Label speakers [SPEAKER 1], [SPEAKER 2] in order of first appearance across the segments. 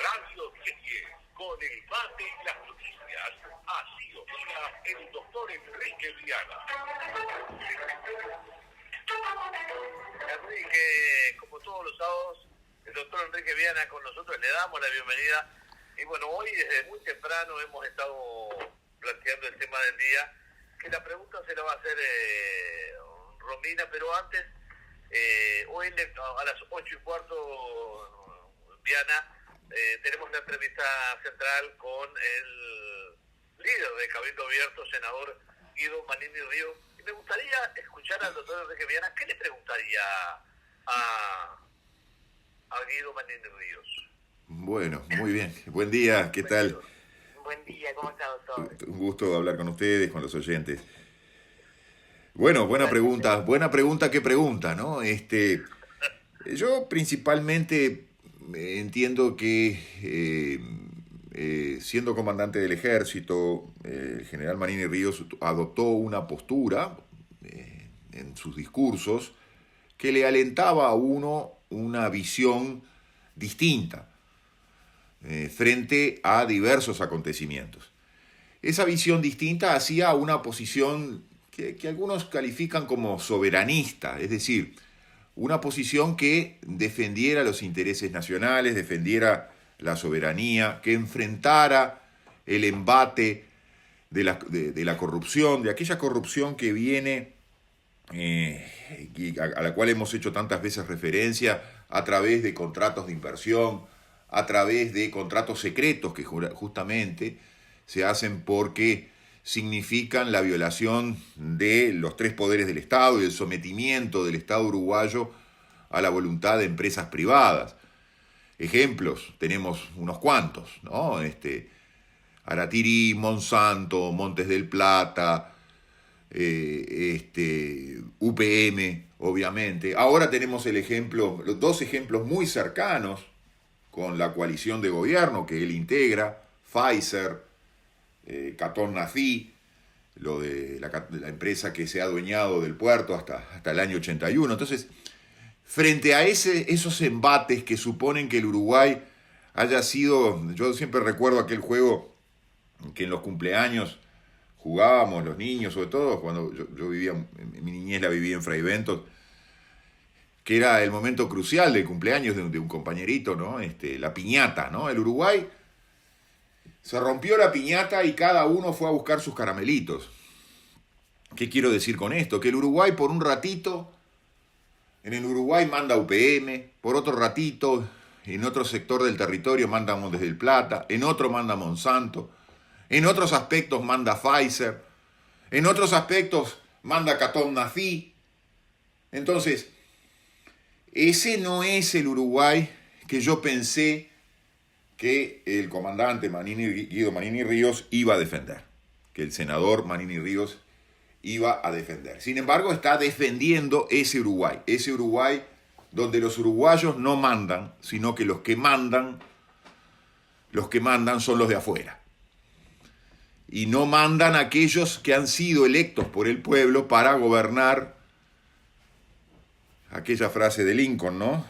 [SPEAKER 1] Radio 1010, con el mate y las noticias. Así opina el doctor Enrique Viana. Enrique, como todos los sábados, el doctor Enrique Viana con nosotros, le damos la bienvenida. Y bueno, hoy desde muy temprano hemos estado planteando el tema del día, que la pregunta se la va a hacer Romina, pero antes, hoy a las 8:15, Viana, tenemos la entrevista central con el líder de Cabildo Abierto, senador Guido Manini Ríos. Y me gustaría escuchar al doctor Enrique Viana, ¿qué le preguntaría a Guido Manini Ríos?
[SPEAKER 2] Bueno, muy bien. Buen día, ¿qué tal?
[SPEAKER 3] Buen día, ¿cómo está, doctor?
[SPEAKER 2] Un gusto hablar con ustedes, con los oyentes. Bueno, buena pregunta, ¿qué pregunta, no? Yo principalmente entiendo que siendo comandante del ejército, el general Manini Ríos adoptó una postura en sus discursos que le alentaba a uno una visión distinta frente a diversos acontecimientos. Esa visión distinta hacía una posición que algunos califican como soberanista, es decir, una posición que defendiera los intereses nacionales, defendiera la soberanía, que enfrentara el embate de la corrupción, de aquella corrupción que viene, a la cual hemos hecho tantas veces referencia, a través de contratos de inversión, a través de contratos secretos que justamente se hacen porque significan la violación de los tres poderes del Estado y el sometimiento del Estado uruguayo a la voluntad de empresas privadas. Ejemplos, tenemos unos cuantos, ¿no? Aratirí, Monsanto, Montes del Plata, UPM, obviamente. Ahora tenemos los dos ejemplos muy cercanos con la coalición de gobierno que él integra, Pfizer, Catón Nací, lo de la empresa que se ha adueñado del puerto hasta el año 81. Entonces, frente a esos embates que suponen que el Uruguay haya sido, yo siempre recuerdo aquel juego que en los cumpleaños jugábamos los niños, sobre todo cuando yo vivía, mi niñez la vivía en Fray Bentos, que era el momento crucial del cumpleaños de un compañerito, ¿no? La piñata, ¿no? El Uruguay se rompió la piñata y cada uno fue a buscar sus caramelitos. ¿Qué quiero decir con esto? Que el Uruguay por un ratito, en el Uruguay manda UPM, por otro ratito, en otro sector del territorio manda Montes del Plata, en otro manda Monsanto, en otros aspectos manda Pfizer, en otros aspectos manda Catón Nací. Entonces, ese no es el Uruguay que yo pensé que el comandante Guido Manini Ríos iba a defender, que el senador Manini Ríos iba a defender. Sin embargo, está defendiendo ese Uruguay donde los uruguayos no mandan, sino que los que mandan son los de afuera. Y no mandan aquellos que han sido electos por el pueblo para gobernar. Aquella frase de Lincoln, ¿no?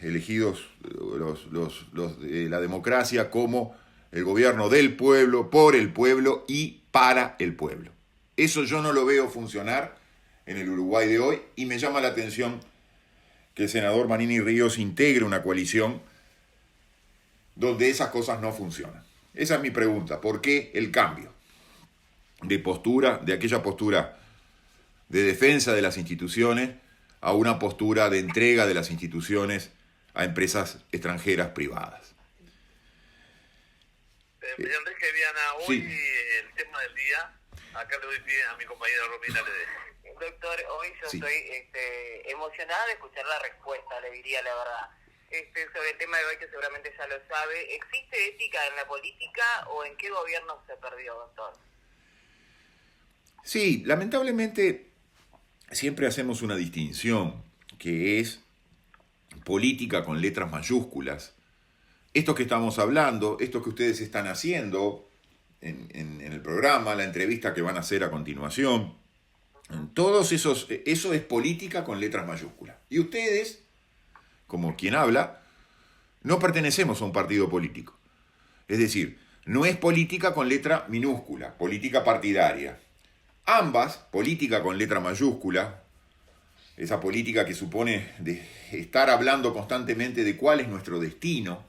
[SPEAKER 2] Elegidos los de la democracia como el gobierno del pueblo, por el pueblo y para el pueblo. Eso yo no lo veo funcionar en el Uruguay de hoy y me llama la atención que el senador Manini Ríos integre una coalición donde esas cosas no funcionan. Esa es mi pregunta. ¿Por qué el cambio de postura, de aquella postura de defensa de las instituciones a una postura de entrega de las instituciones a empresas extranjeras privadas?
[SPEAKER 1] Enrique Viana, hoy sí. El tema del día, acá le doy pie a mi compañera Romina Ledesma.
[SPEAKER 3] Doctor, hoy yo estoy emocionada de escuchar la respuesta, le diría la verdad. Sobre el tema de hoy, que seguramente ya lo sabe, ¿existe ética en la política o en qué gobierno se perdió, doctor?
[SPEAKER 2] Sí, lamentablemente siempre hacemos una distinción, que es política con letras mayúsculas. Esto que estamos hablando, esto que ustedes están haciendo en el programa, la entrevista que van a hacer a continuación, eso es política con letras mayúsculas. Y ustedes, como quien habla, no pertenecemos a un partido político. Es decir, no es política con letra minúscula, política partidaria. Ambas, política con letra mayúscula, esa política que supone de estar hablando constantemente de cuál es nuestro destino,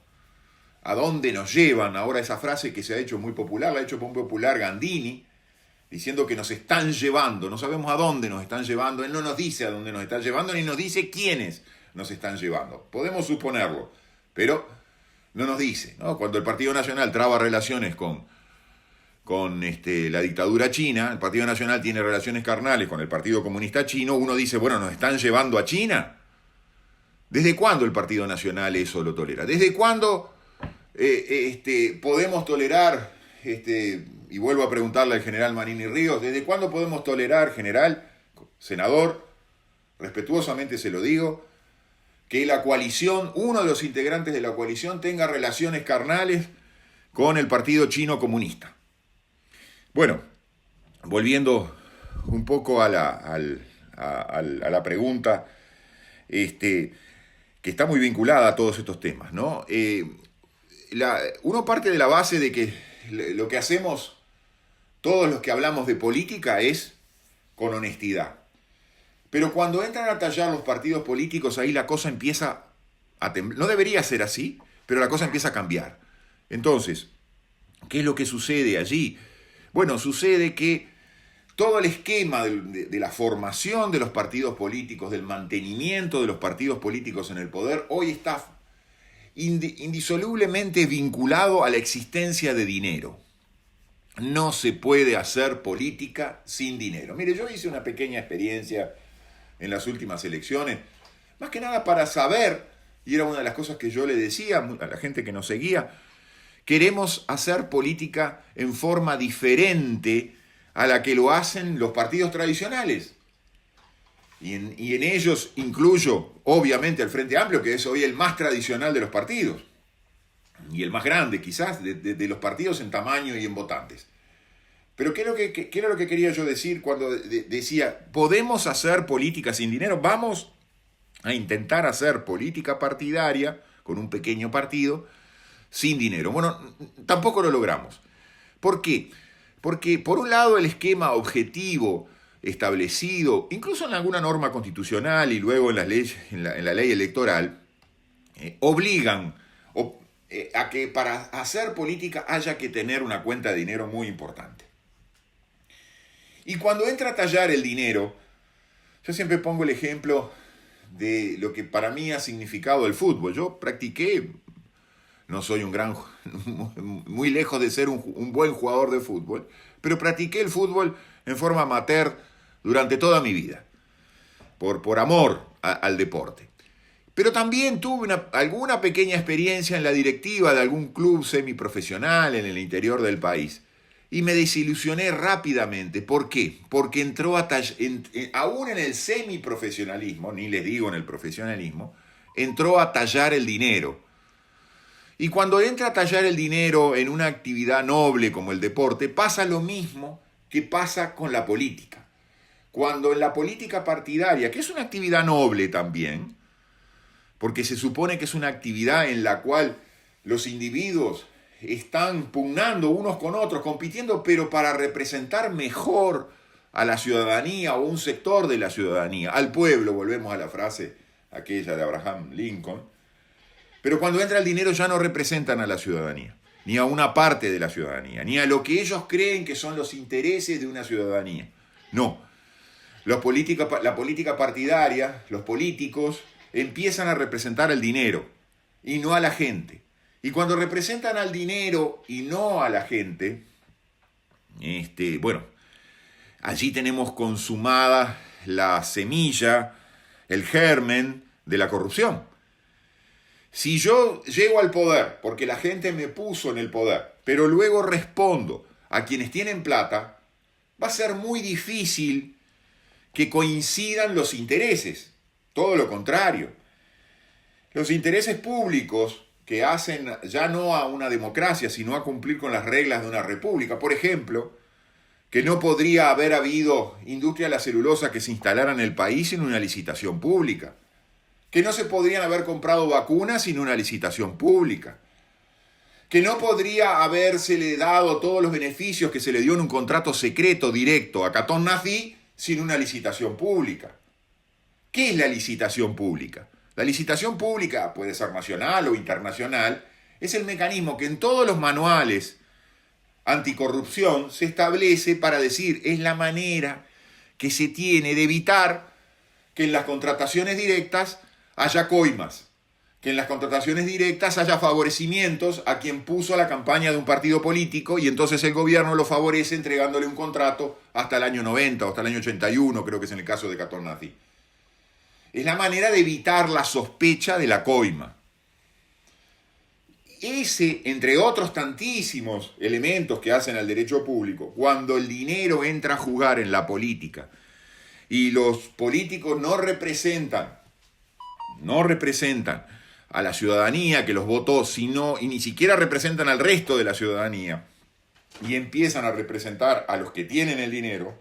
[SPEAKER 2] a dónde nos llevan. Ahora esa frase que se ha hecho muy popular, la ha hecho muy popular Gandini, diciendo que nos están llevando, no sabemos a dónde nos están llevando, él no nos dice a dónde nos están llevando, ni nos dice quiénes nos están llevando. Podemos suponerlo, pero no nos dice, ¿no? Cuando el Partido Nacional traba relaciones con la dictadura china, el Partido Nacional tiene relaciones carnales con el Partido Comunista Chino, uno dice, bueno, ¿nos están llevando a China? ¿Desde cuándo el Partido Nacional eso lo tolera? ¿Desde cuándo podemos tolerar, y vuelvo a preguntarle al general Manini Ríos, ¿desde cuándo podemos tolerar, general, senador, respetuosamente se lo digo, que la coalición, uno de los integrantes de la coalición tenga relaciones carnales con el Partido Chino Comunista? Bueno, volviendo un poco a la pregunta, que está muy vinculada a todos estos temas, ¿no? Uno parte de la base de que lo que hacemos todos los que hablamos de política es con honestidad. Pero cuando entran a tallar los partidos políticos, ahí la cosa empieza a temblar. No debería ser así, pero la cosa empieza a cambiar. Entonces, ¿qué es lo que sucede allí? Bueno, sucede que todo el esquema de la formación de los partidos políticos, del mantenimiento de los partidos políticos en el poder, hoy está indisolublemente vinculado a la existencia de dinero. No se puede hacer política sin dinero. Mire, yo hice una pequeña experiencia en las últimas elecciones, más que nada para saber, y era una de las cosas que yo le decía a la gente que nos seguía, queremos hacer política en forma diferente a la que lo hacen los partidos tradicionales. Y en ellos incluyo, obviamente, al Frente Amplio, que es hoy el más tradicional de los partidos, y el más grande, quizás, de los partidos en tamaño y en votantes. Pero ¿qué era lo que quería yo decir cuando decía, podemos hacer política sin dinero? Vamos a intentar hacer política partidaria con un pequeño partido sin dinero. Bueno, tampoco lo logramos. ¿Por qué? Porque, por un lado, el esquema objetivo establecido, incluso en alguna norma constitucional y luego en las leyes, en la ley electoral, obligan a que para hacer política haya que tener una cuenta de dinero muy importante. Y cuando entra a tallar el dinero, yo siempre pongo el ejemplo de lo que para mí ha significado el fútbol. Yo practiqué, no soy muy lejos de ser un buen jugador de fútbol, pero practiqué el fútbol en forma amateur durante toda mi vida, por amor al deporte. Pero también tuve alguna pequeña experiencia en la directiva de algún club semiprofesional en el interior del país. Y me desilusioné rápidamente. ¿Por qué? Porque entró aún en el semiprofesionalismo, ni les digo en el profesionalismo, entró a tallar el dinero. Y cuando entra a tallar el dinero en una actividad noble como el deporte, pasa lo mismo que pasa con la política. Cuando en la política partidaria, que es una actividad noble también, porque se supone que es una actividad en la cual los individuos están pugnando unos con otros, compitiendo, pero para representar mejor a la ciudadanía o un sector de la ciudadanía, al pueblo, volvemos a la frase aquella de Abraham Lincoln. Pero cuando entra el dinero ya no representan a la ciudadanía, ni a una parte de la ciudadanía, ni a lo que ellos creen que son los intereses de una ciudadanía. No, la política partidaria, los políticos, empiezan a representar el dinero y no a la gente. Y cuando representan al dinero y no a la gente, bueno, allí tenemos consumada la semilla, el germen de la corrupción. Si yo llego al poder porque la gente me puso en el poder, pero luego respondo a quienes tienen plata, va a ser muy difícil que coincidan los intereses. Todo lo contrario. Los intereses públicos que hacen ya no a una democracia, sino a cumplir con las reglas de una república. Por ejemplo, que no podría haber habido industria de la celulosa que se instalara en el país sin una licitación pública. que no se podrían haber comprado vacunas sin una licitación pública, que no podría habérsele dado todos los beneficios que se le dio en un contrato secreto directo a Catón Nazí sin una licitación pública. ¿Qué es la licitación pública? La licitación pública, puede ser nacional o internacional, es el mecanismo que en todos los manuales anticorrupción se establece para decir, es la manera que se tiene de evitar que en las contrataciones directas haya coimas, que en las contrataciones directas haya favorecimientos a quien puso la campaña de un partido político y entonces el gobierno lo favorece entregándole un contrato hasta el año 90 o hasta el año 81, creo que es en el caso de Catón Nazí. Es la manera de evitar la sospecha de la coima. Ese, entre otros tantísimos elementos que hacen al derecho público, cuando el dinero entra a jugar en la política y los políticos no representan a la ciudadanía que los votó, sino, y ni siquiera representan al resto de la ciudadanía, y empiezan a representar a los que tienen el dinero,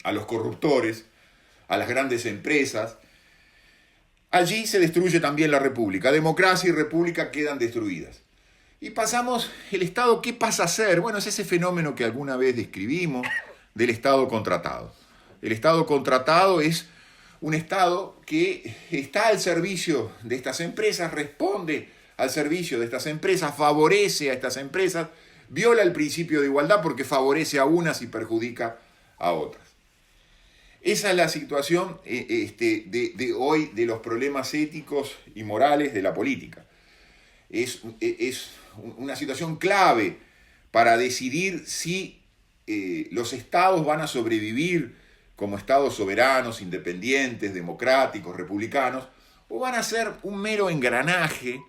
[SPEAKER 2] a los corruptores, a las grandes empresas, allí se destruye también la república. Democracia y república quedan destruidas. Y pasamos, el Estado, ¿qué pasa a ser? Bueno, es ese fenómeno que alguna vez describimos del Estado contratado. El Estado contratado es un Estado que está al servicio de estas empresas, responde al servicio de estas empresas, favorece a estas empresas, viola el principio de igualdad porque favorece a unas y perjudica a otras. Esa es la situación de hoy de los problemas éticos y morales de la política. Es una situación clave para decidir si los estados van a sobrevivir como estados soberanos, independientes, democráticos, republicanos, o van a ser un mero engranaje,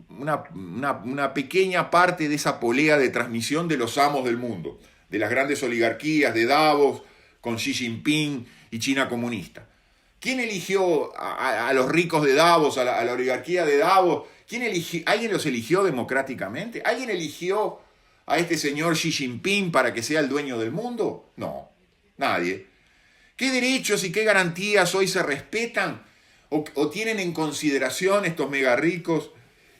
[SPEAKER 2] una pequeña parte de esa polea de transmisión de los amos del mundo, de las grandes oligarquías, de Davos, con Xi Jinping y China comunista. ¿Quién eligió a los ricos de Davos, a la oligarquía de Davos? ¿Alguien los eligió democráticamente? ¿Alguien eligió a este señor Xi Jinping para que sea el dueño del mundo? No, nadie. ¿Qué derechos y qué garantías hoy se respetan o tienen en consideración estos mega ricos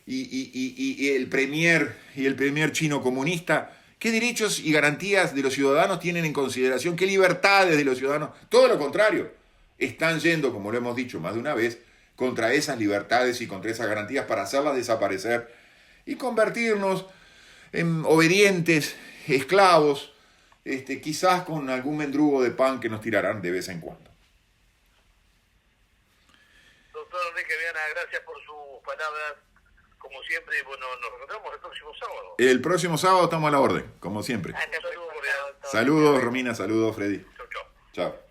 [SPEAKER 2] y el premier chino comunista? ¿Qué derechos y garantías de los ciudadanos tienen en consideración? ¿Qué libertades de los ciudadanos? Todo lo contrario. Están yendo, como lo hemos dicho más de una vez, contra esas libertades y contra esas garantías para hacerlas desaparecer y convertirnos en obedientes, esclavos, quizás con algún mendrugo de pan que nos tirarán de vez en cuando.
[SPEAKER 1] Doctor Enrique Viana, gracias por sus palabras. Como siempre, bueno, nos encontramos el próximo sábado.
[SPEAKER 2] El próximo sábado estamos a la orden, como siempre.
[SPEAKER 3] Hasta el próximo sábado.
[SPEAKER 2] Saludos, Romina, saludos, Freddy.
[SPEAKER 1] Chau, chau.
[SPEAKER 2] Chao.